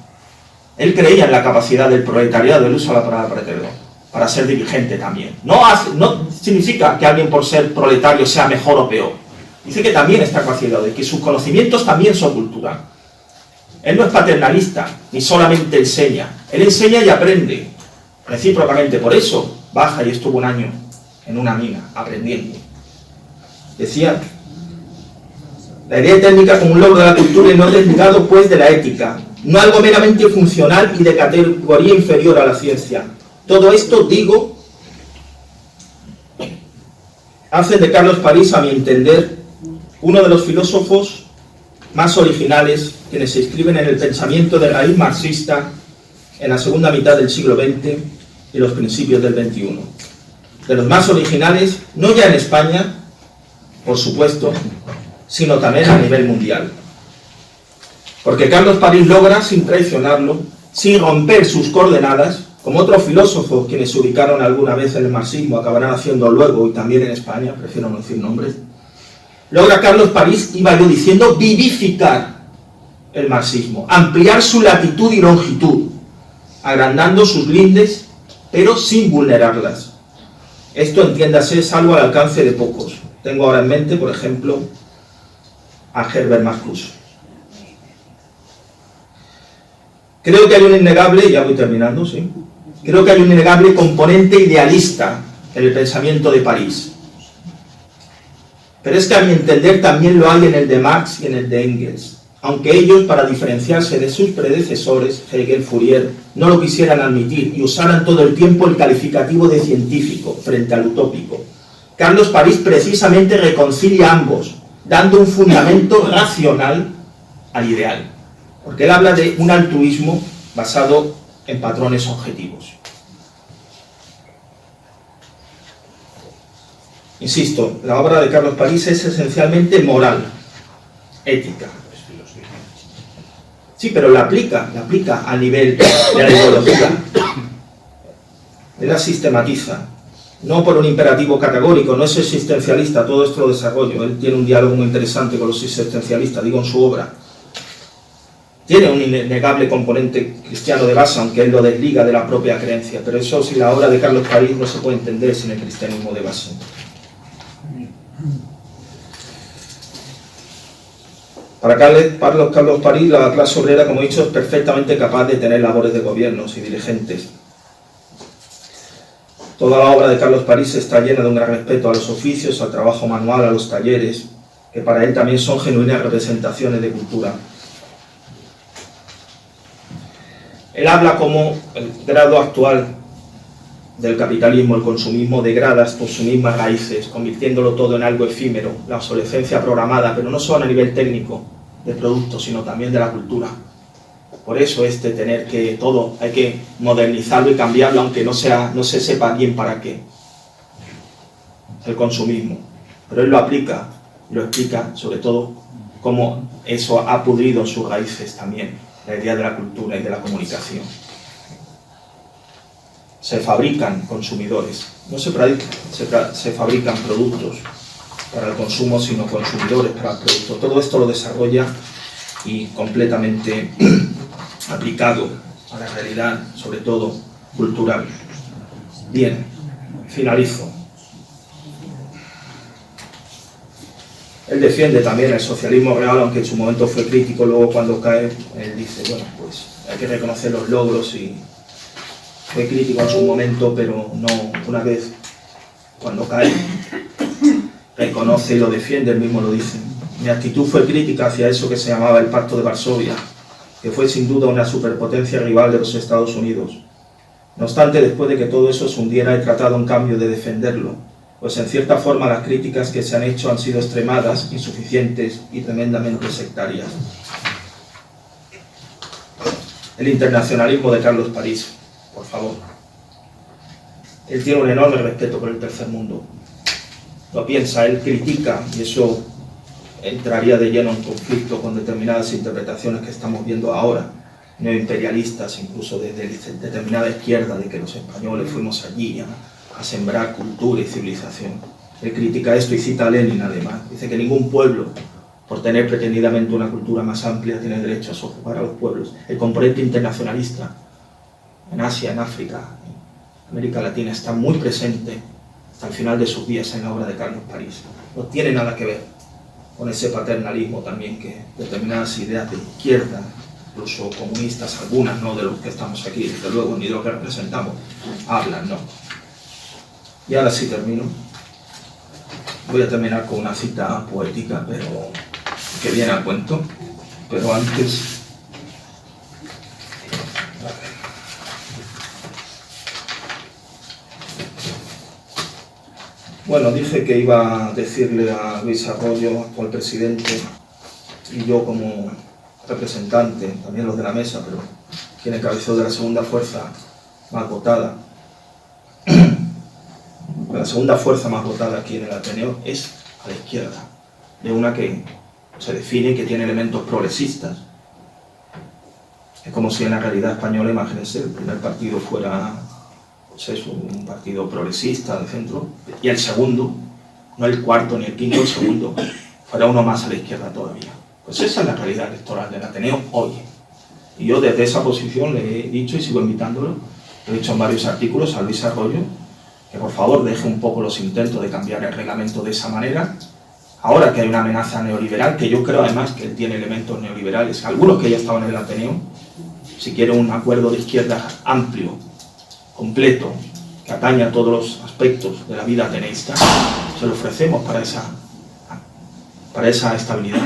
Él creía en la capacidad del proletariado, él usa la palabra proletariado, para ser dirigente también. No significa que alguien por ser proletario sea mejor o peor. Dice que también está capacidad, de que sus conocimientos también son cultura. Él no es paternalista, ni solamente enseña. Él enseña y aprende, recíprocamente. Por eso baja y estuvo un año en una mina, aprendiendo. Decía, la idea técnica como un logro de la cultura y no desligado, pues, de la ética. No algo meramente funcional y de categoría inferior a la ciencia. Todo esto, digo, hace de Carlos París, a mi entender, uno de los filósofos más originales quienes se inscriben en el pensamiento de raíz marxista en la segunda mitad del siglo XX y los principios del XXI. De los más originales, no ya en España, por supuesto, sino también a nivel mundial. Porque Carlos París logra, sin traicionarlo, sin romper sus coordenadas, como otros filósofos quienes se ubicaron alguna vez en el marxismo acabarán haciendo luego y también en España, prefiero no decir nombres, logra Carlos París, iba yo diciendo, vivificar el marxismo, ampliar su latitud y longitud, agrandando sus lindes, pero sin vulnerarlas. Esto, entiéndase, es algo al alcance de pocos. Tengo ahora en mente, por ejemplo, a Herbert Marcuse. Creo que hay un innegable, ya voy terminando, sí. Creo que hay un innegable componente idealista en el pensamiento de París. Pero es que a mi entender también lo hay en el de Marx y en el de Engels, aunque ellos, para diferenciarse de sus predecesores, Hegel, Fourier, no lo quisieran admitir y usaran todo el tiempo el calificativo de científico frente al utópico. Carlos París precisamente reconcilia ambos, dando un fundamento racional al ideal, porque él habla de un altruismo basado en patrones objetivos. Insisto, la obra de Carlos París es esencialmente moral, ética. Sí, pero la aplica a nivel de la ideología. Él la sistematiza, no por un imperativo categórico, no es existencialista, todo esto lo desarrollo. Él tiene un diálogo muy interesante con los existencialistas, digo en su obra. Tiene un innegable componente cristiano de base, aunque él lo desliga de la propia creencia, pero eso, si la obra de Carlos París no se puede entender sin el cristianismo de base. Para Carlos París, la clase obrera, como he dicho, es perfectamente capaz de tener labores de gobiernos y dirigentes. Toda la obra de Carlos París está llena de un gran respeto a los oficios, al trabajo manual, a los talleres, que para él también son genuinas representaciones de cultura. Él habla como el grado actual del capitalismo, el consumismo, degrada por sus mismas raíces, convirtiéndolo todo en algo efímero, la obsolescencia programada, pero no solo a nivel técnico de productos, sino también de la cultura. Por eso tener que todo, hay que modernizarlo y cambiarlo, aunque no se sepa bien para qué. El consumismo. Pero él lo aplica, lo explica, sobre todo, cómo eso ha pudrido sus raíces también, la idea de la cultura y de la comunicación. Se fabrican consumidores, no se fabrican productos para el consumo, sino consumidores para el producto. Todo esto lo desarrolla y completamente aplicado a la realidad, sobre todo cultural. Bien, finalizo. Él defiende también el socialismo real, aunque en su momento fue crítico. Luego, cuando cae, él dice, bueno, pues hay que reconocer los logros, y fue crítico en su momento, pero no, una vez cuando cae, reconoce y lo defiende. Él mismo lo dice. Mi actitud fue crítica hacia eso que se llamaba el Pacto de Varsovia, que fue sin duda una superpotencia rival de los Estados Unidos. No obstante, después de que todo eso se hundiera, he tratado en cambio de defenderlo, pues en cierta forma las críticas que se han hecho han sido extremadas, insuficientes y tremendamente sectarias. El internacionalismo de Carlos París, por favor. Él tiene un enorme respeto por el tercer mundo. Lo piensa, él critica, y eso entraría de lleno en conflicto con determinadas interpretaciones que estamos viendo ahora, neoimperialistas, incluso de determinada izquierda, de que los españoles fuimos allí a sembrar cultura y civilización. Él critica esto y cita a Lenin además. Dice que ningún pueblo, por tener pretendidamente una cultura más amplia, tiene derecho a sojuzgar a los pueblos. El componente internacionalista en Asia, en África, en América Latina está muy presente hasta el final de sus días en la obra de Carlos París. No tiene nada que ver con ese paternalismo también que determinadas ideas de izquierda, incluso comunistas, algunas, no de los que estamos aquí, desde luego, ni de los que representamos, hablan, ¿no? Y ahora sí termino. Voy a terminar con una cita poética, pero que viene al cuento. Pero antes... Bueno, dije que iba a decirle a Luis Arroyo, actual presidente, y yo como representante, también los de la mesa, pero quien encabezó de la segunda fuerza más votada, la segunda fuerza más votada aquí en el Ateneo es a la izquierda, de una que se define que tiene elementos progresistas. Es como si en la realidad española, imagínense, el primer partido fuera pues eso, un partido progresista de centro, y el segundo, no el cuarto ni el quinto, el segundo, fuera uno más a la izquierda todavía. Pues esa es la realidad electoral del Ateneo hoy. Y yo desde esa posición le he dicho, y sigo invitándolo, lo he dicho en varios artículos, a Luis Arroyo, que por favor deje un poco los intentos de cambiar el reglamento de esa manera, ahora que hay una amenaza neoliberal, que yo creo además que él tiene elementos neoliberales, algunos que ya estaban en el Ateneo. Si quiere un acuerdo de izquierda amplio, completo, que atañe a todos los aspectos de la vida ateneísta, se lo ofrecemos para esa estabilidad,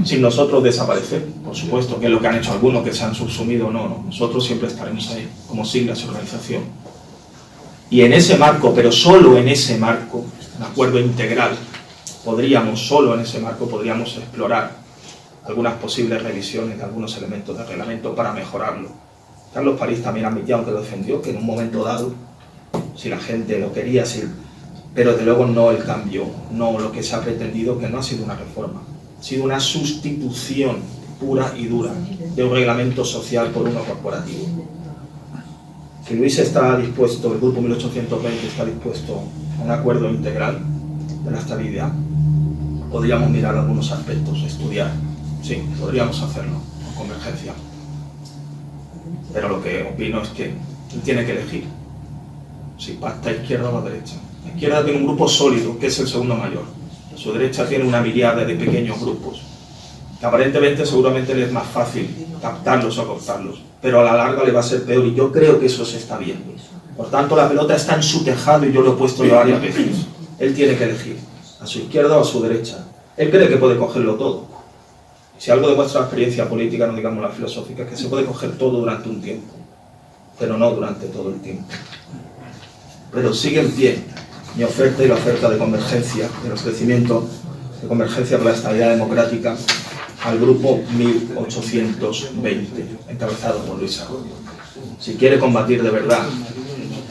sin nosotros desaparecer, por supuesto, que es lo que han hecho algunos que se han subsumido. No, nosotros siempre estaremos ahí, como siglas y organización. Y en ese marco, pero solo en ese marco, un acuerdo integral, solo en ese marco podríamos explorar algunas posibles revisiones de algunos elementos del reglamento para mejorarlo. Carlos París también admitió, aunque lo defendió, que en un momento dado, si la gente lo quería, sí, pero de luego no el cambio, no lo que se ha pretendido, que no ha sido una reforma, ha sido una sustitución pura y dura de un reglamento social por uno corporativo. Si Luis está dispuesto, el Grupo 1820 está dispuesto a un acuerdo integral de la estabilidad, podríamos mirar algunos aspectos, estudiar, sí, podríamos hacerlo, con convergencia. Pero lo que opino es que él tiene que elegir si pacta izquierda o derecha. La izquierda tiene un grupo sólido, que es el segundo mayor. Su derecha tiene una miríada de pequeños grupos, que aparentemente seguramente le es más fácil captarlos o acortarlos, pero a la larga le va a ser peor, y yo creo que eso se está viendo. Por tanto, la pelota está en su tejado, y yo lo he puesto ya varias veces. Él tiene que elegir, a su izquierda o a su derecha. Él cree que puede cogerlo todo. Si algo demuestra la experiencia política, no digamos la filosófica, es que se puede coger todo durante un tiempo, pero no durante todo el tiempo. Pero sigue en pie mi oferta y la oferta de convergencia, de ofrecimiento de convergencia por la estabilidad democrática al Grupo 1820, encabezado por Luis Arroyo. Si quiere combatir de verdad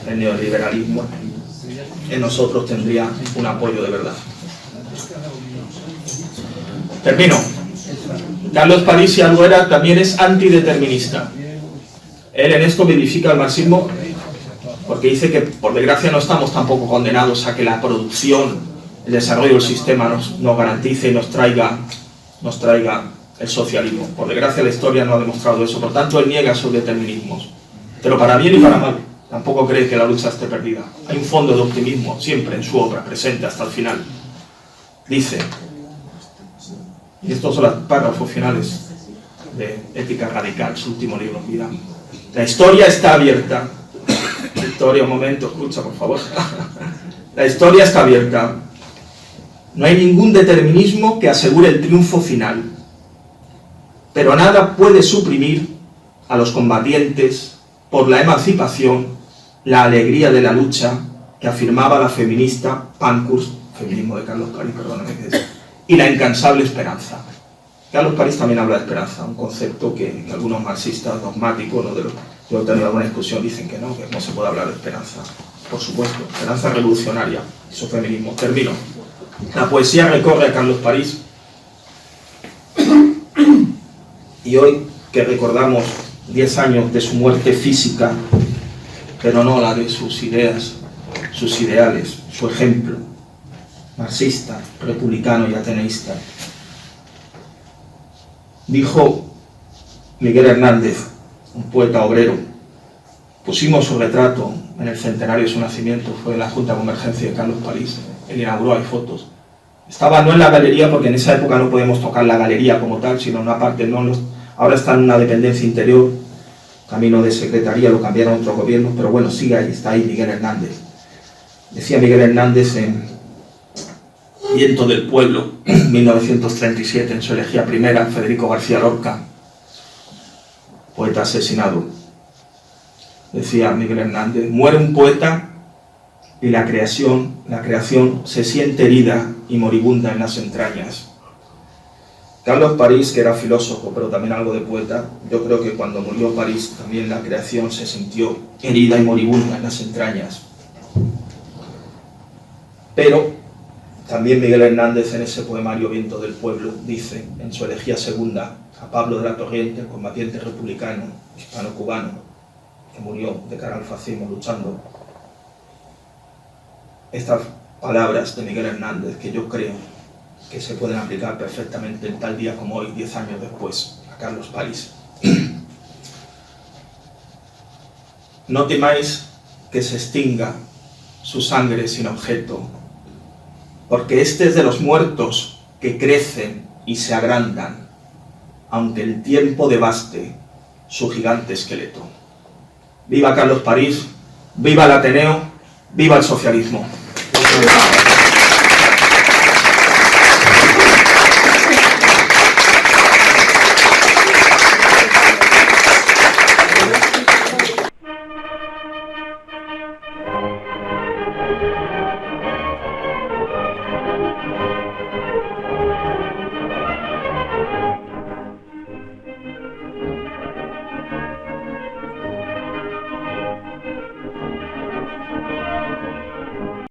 el neoliberalismo, en nosotros tendría un apoyo de verdad. Termino. Carlos París, si algo era, también es antideterminista. Él en esto vivifica el marxismo porque dice que, por desgracia, no estamos tampoco condenados a que la producción, el desarrollo del sistema nos garantice y nos traiga el socialismo. Por desgracia, la historia no ha demostrado eso. Por tanto, él niega esos determinismos. Pero para bien y para mal. Tampoco cree que la lucha esté perdida. Hay un fondo de optimismo siempre en su obra, presente hasta el final. Dice, y estos son los párrafos finales de Ética Radical, su último libro en vida. La historia está abierta. Victoria, un momento, escucha, por favor. La historia está abierta. No hay ningún determinismo que asegure el triunfo final. Pero nada puede suprimir a los combatientes por la emancipación, la alegría de la lucha que afirmaba la feminista Pankhurst, feminismo de Carlos París, perdóname, y la incansable esperanza. Carlos París también habla de esperanza, un concepto que algunos marxistas dogmáticos, yo he tenido alguna discusión, dicen que no se puede hablar de esperanza. Por supuesto, esperanza revolucionaria, su feminismo. Termino. La poesía recorre a Carlos París, y hoy que recordamos 10 años de su muerte física, pero no la de sus ideas, sus ideales, su ejemplo marxista, republicano y ateneísta. Dijo Miguel Hernández, un poeta obrero, pusimos su retrato en el centenario de su nacimiento, fue en la Junta de Convergencia de Carlos París, él inauguró, hay fotos. Estaba no en la galería, porque en esa época no podemos tocar la galería como tal, sino en una parte, ahora está en una dependencia interior, camino de secretaría, lo cambiaron otros gobiernos, pero bueno, sigue ahí, está ahí Miguel Hernández. Decía Miguel Hernández en Viento del Pueblo, 1937, en su elegía primera, Federico García Lorca, poeta asesinado. Decía Miguel Hernández, muere un poeta y la creación se siente herida y moribunda en las entrañas. Carlos París, que era filósofo, pero también algo de poeta, yo creo que cuando murió París también la creación se sintió herida y moribunda en las entrañas. Pero también Miguel Hernández, en ese poemario Viento del Pueblo, dice, en su elegía segunda, a Pablo de la Torriente, el combatiente republicano, hispano-cubano, que murió de cara al fascismo luchando, estas palabras de Miguel Hernández, que yo creo que se pueden aplicar perfectamente en tal día como hoy, 10 años después, a Carlos París. No temáis que se extinga su sangre sin objeto, porque este es de los muertos que crecen y se agrandan, aunque el tiempo devaste su gigante esqueleto. Viva Carlos París, viva el Ateneo, viva el socialismo.